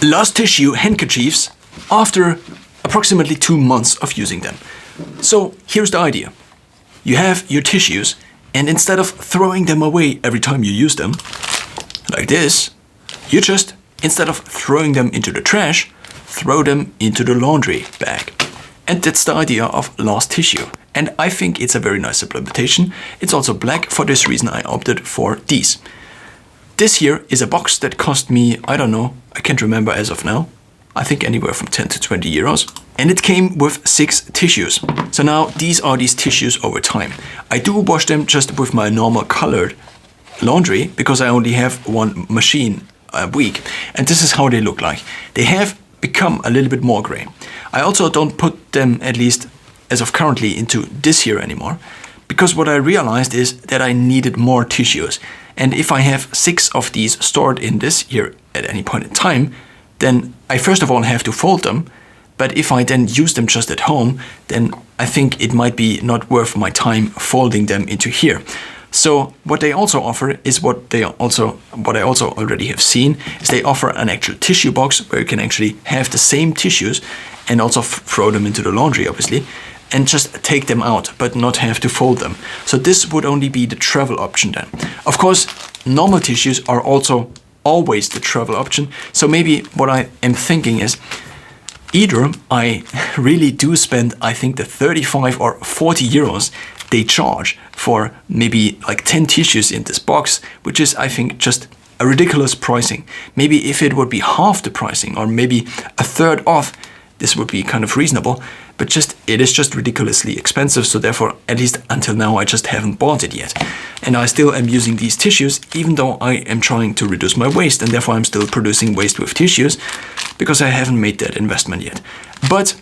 Lost tissue handkerchiefs after approximately 2 months of using them. So here's the idea. You have your tissues, and instead of throwing them away every time you use them, like this, you just, instead of throwing them into the trash, throw them into the laundry bag. And that's the idea of lost tissue. And I think it's a very nice implementation. It's also black. For this reason, I opted for these. This here is a box that cost me, I don't know, I can't remember as of now. I think anywhere from 10 to 20 euros. And it came with 6 tissues. So now these are these tissues over time. I do wash them just with my normal colored laundry because I only have one machine a week. And this is how they look like. They have become a little bit more gray. I also don't put them, at least as of currently, into this here anymore. Because what I realized is that I needed more tissues. And if I have 6 of these stored in this here at any point in time, then I first of all have to fold them. But if I then use them just at home, then I think it might be not worth my time folding them into here. So what they also offer is what I also already have seen, is they offer an actual tissue box where you can actually have the same tissues and also throw them into the laundry, obviously, and just take them out, but not have to fold them. So this would only be the travel option then. Of course, normal tissues are also always the travel option. So maybe what I am thinking is, either I really do spend, I think, the 35 or 40 euros they charge for maybe like 10 tissues in this box, which is, I think, just a ridiculous pricing. Maybe if it would be half the pricing or maybe a third off, this would be kind of reasonable, but it is just ridiculously expensive. So therefore, at least until now, I just haven't bought it yet. And I still am using these tissues, even though I am trying to reduce my waste, and therefore I'm still producing waste with tissues because I haven't made that investment yet. But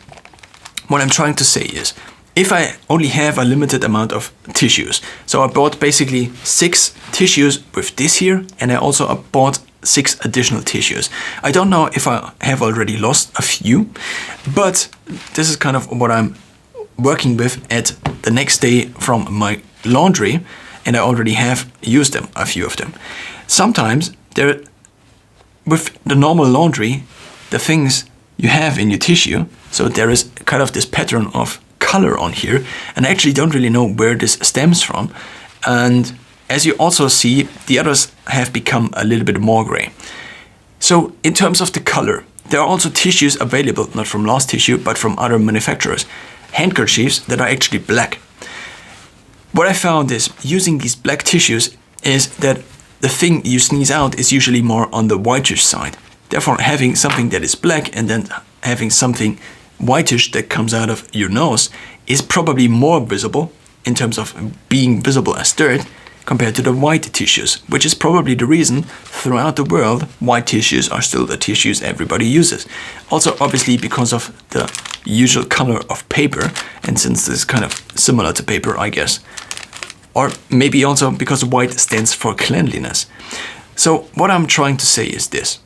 what I'm trying to say is, if I only have a limited amount of tissues, so I bought basically 6 tissues with this here, and I also bought 6 additional tissues. I don't know if I have already lost a few, but this is kind of what I'm working with at the next day from my laundry, and I already have used them, a few of them. Sometimes with the normal laundry, the things you have in your tissue, so there is kind of this pattern of color on here, and I actually don't really know where this stems from. And as you also see, the others have become a little bit more gray. So in terms of the color, there are also tissues available, not from Lost Tissue, but from other manufacturers, handkerchiefs that are actually black. What I found is, using these black tissues, is that the thing you sneeze out is usually more on the whitish side. Therefore, having something that is black and then having something whitish that comes out of your nose is probably more visible in terms of being visible as dirt compared to the white tissues, which is probably the reason throughout the world white tissues are still the tissues everybody uses. Also, obviously, because of the usual color of paper, and since this is kind of similar to paper, I guess. Or maybe also because white stands for cleanliness. So what I'm trying to say is this: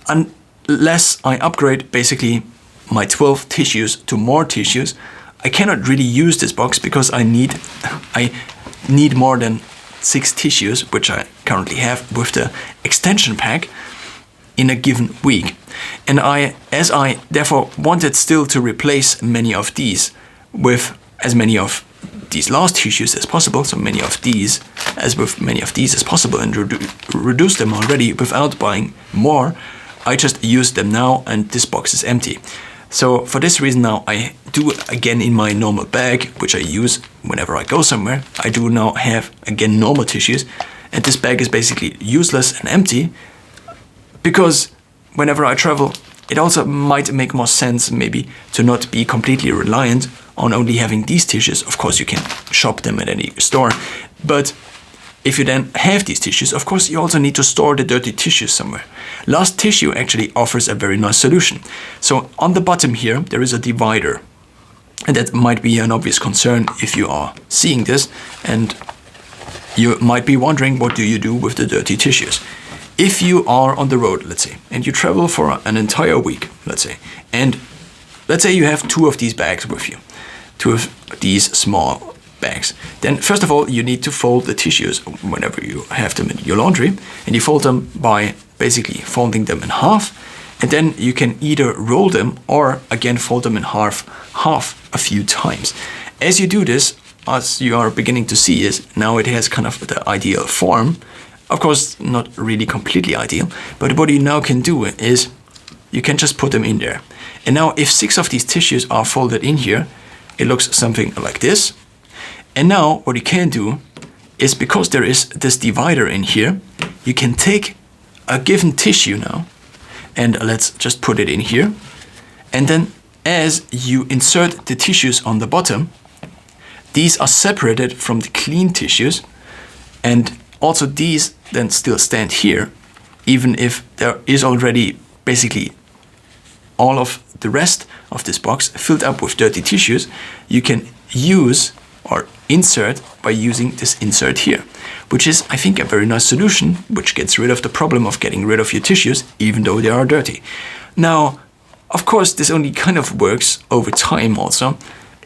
unless I upgrade basically my 12 tissues to more tissues, I cannot really use this box because I need more than 6 tissues, which I currently have with the extension pack, in a given week. And as I therefore wanted still to replace many of these with as many of these last tissues as possible, so many of these as possible, and reduce them already without buying more, I just use them now, and this box is empty. So for this reason now, I do again in my normal bag, which I use whenever I go somewhere, I do now have again normal tissues, and this bag is basically useless and empty, because whenever I travel, it also might make more sense maybe to not be completely reliant on only having these tissues. Of course, you can shop them at any store, but if you then have these tissues, of course, you also need to store the dirty tissues somewhere. Lost Tissue actually offers a very nice solution. So on the bottom here, there is a divider. And that might be an obvious concern if you are seeing this, and you might be wondering, what do you do with the dirty tissues? If you are on the road, let's say, and you travel for an entire week, let's say, and let's say you have 2 of these bags with you, 2 of these small bags. Then first of all, you need to fold the tissues whenever you have them in your laundry, and you fold them by basically folding them in half And then you can either roll them or again fold them in half a few times. As you do this, as you are beginning to see, is now it has kind of the ideal form. Of course, not really completely ideal, but what you now can do is you can just put them in there. And now if 6 of these tissues are folded in here, it looks something like this. And now what you can do is, because there is this divider in here, you can take a given tissue now, and let's just put it in here. And then as you insert the tissues on the bottom, these are separated from the clean tissues, and also these then still stand here, even if there is already basically all of the rest of this box filled up with dirty tissues. You can use or insert by using this insert here, which is, I think, a very nice solution, which gets rid of the problem of getting rid of your tissues, even though they are dirty. Now, of course, this only kind of works over time also,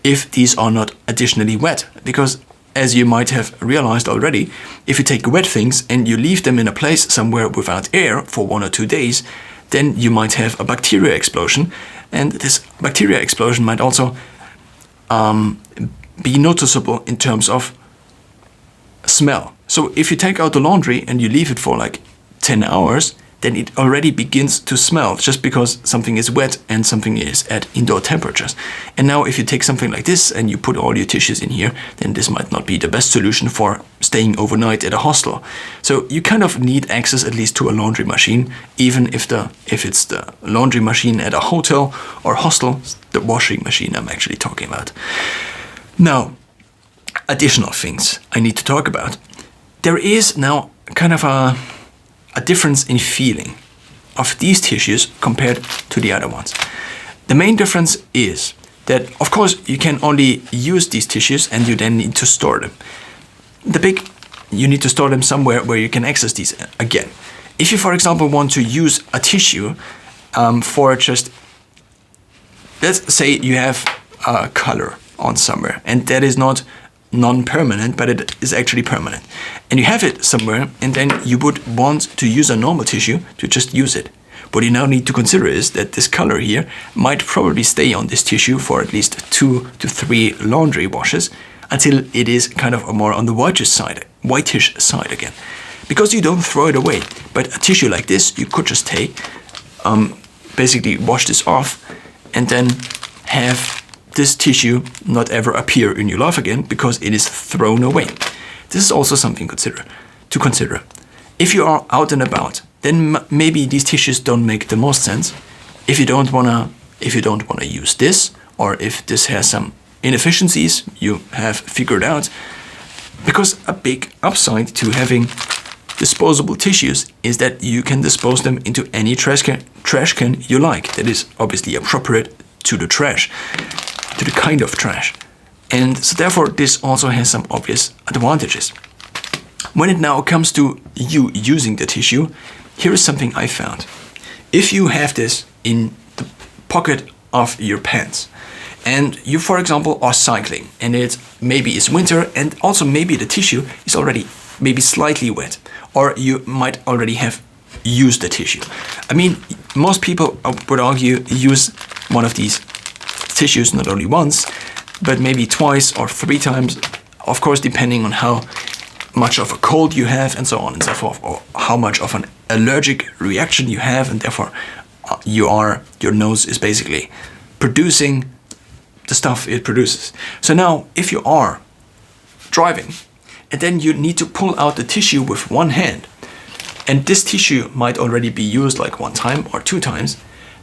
if these are not additionally wet, because as you might have realized already, if you take wet things and you leave them in a place somewhere without air for 1 or 2 days, then you might have a bacteria explosion, and this bacteria explosion might also be noticeable in terms of smell. So if you take out the laundry and you leave it for like 10 hours, then it already begins to smell, just because something is wet and something is at indoor temperatures. And now if you take something like this and you put all your tissues in here, then this might not be the best solution for staying overnight at a hostel. So you kind of need access at least to a laundry machine, even if it's the laundry machine at a hotel or hostel, the washing machine I'm actually talking about. Now, additional things I need to talk about. There is now kind of a difference in feeling of these tissues compared to the other ones. The main difference is that, of course, you can only use these tissues and you then need to store them. You need to store them somewhere where you can access these again. If you, for example, want to use a tissue for just, let's say you have a color on somewhere, and that is not non-permanent, but it is actually permanent. And you have it somewhere, and then you would want to use a normal tissue to just use it. What you now need to consider is that this color here might probably stay on this tissue for at least 2 to 3 laundry washes until it is kind of more on the whitish side again. Because you don't throw it away. But a tissue like this, you could just take, basically wash this off, and then have this tissue not ever appear in your life again because it is thrown away. This is also something to consider. If you are out and about, then maybe these tissues don't make the most sense. If you don't wanna use this, or if this has some inefficiencies you have figured out, because a big upside to having disposable tissues is that you can dispose them into any trash can you like. That is obviously appropriate to the trash, to the kind of trash. And so therefore this also has some obvious advantages. When it now comes to you using the tissue, here is something I found. If you have this in the pocket of your pants, and you, for example, are cycling, and maybe it's winter, and also maybe the tissue is already maybe slightly wet, or you might already have used the tissue. I mean, most people, I would argue, use one of these tissues not only once, but maybe twice or 3 times, of course, depending on how much of a cold you have and so on and so forth, or how much of an allergic reaction you have, and therefore your nose is basically producing the stuff it produces. So now, if you are driving, and then you need to pull out the tissue with one hand, and this tissue might already be used like 1 time or 2 times,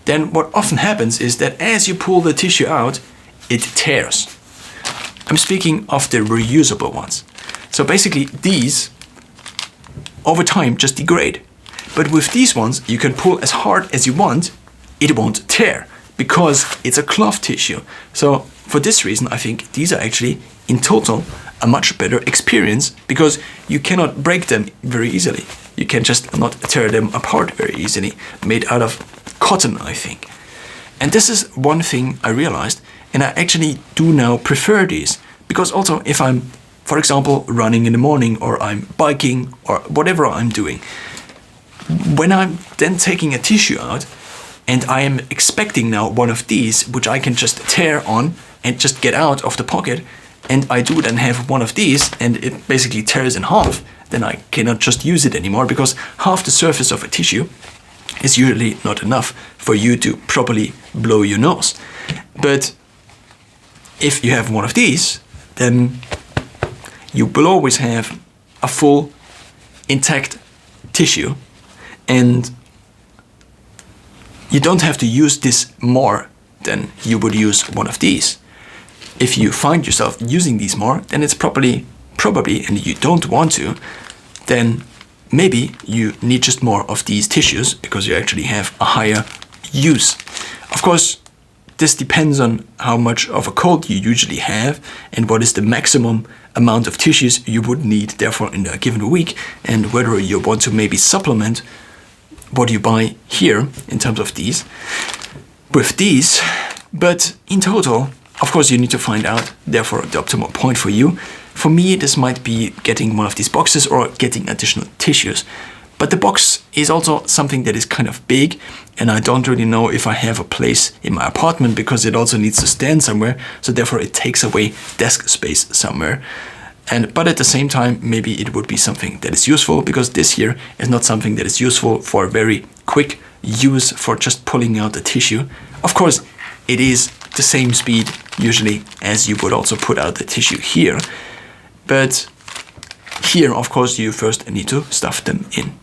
then what often happens is that as you pull the tissue out, it tears. I'm speaking of the reusable ones. So basically these, over time, just degrade. But with these ones, you can pull as hard as you want, it won't tear, because it's a cloth tissue. So for this reason, I think these are actually, in total, a much better experience, because you cannot break them very easily. You can just not tear them apart very easily, made out of cotton, I think. And this is one thing I realized, and I actually do now prefer these, because also if I'm, for example, running in the morning, or I'm biking, or whatever I'm doing, when I'm then taking a tissue out, and I am expecting now one of these, which I can just tear on and just get out of the pocket, and I do then have one of these, and it basically tears in half, then I cannot just use it anymore, because half the surface of a tissue is usually not enough for you to properly blow your nose. But if you have one of these, then you will always have a full intact tissue, and you don't have to use this more than you would use one of these. If you find yourself using these more, then it's probably, and you don't want to, then maybe you need just more of these tissues because you actually have a higher use. Of course, this depends on how much of a cold you usually have and what is the maximum amount of tissues you would need therefore in a given week, and whether you want to maybe supplement what you buy here in terms of these with these. But in total, of course, you need to find out therefore the optimal point for you. For me, this might be getting one of these boxes or getting additional tissues. But the box is also something that is kind of big, and I don't really know if I have a place in my apartment because it also needs to stand somewhere, so therefore it takes away desk space somewhere. But at the same time, maybe it would be something that is useful, because this here is not something that is useful for very quick use for just pulling out the tissue. Of course, it is the same speed usually as you would also put out the tissue here. But here, of course, you first need to stuff them in.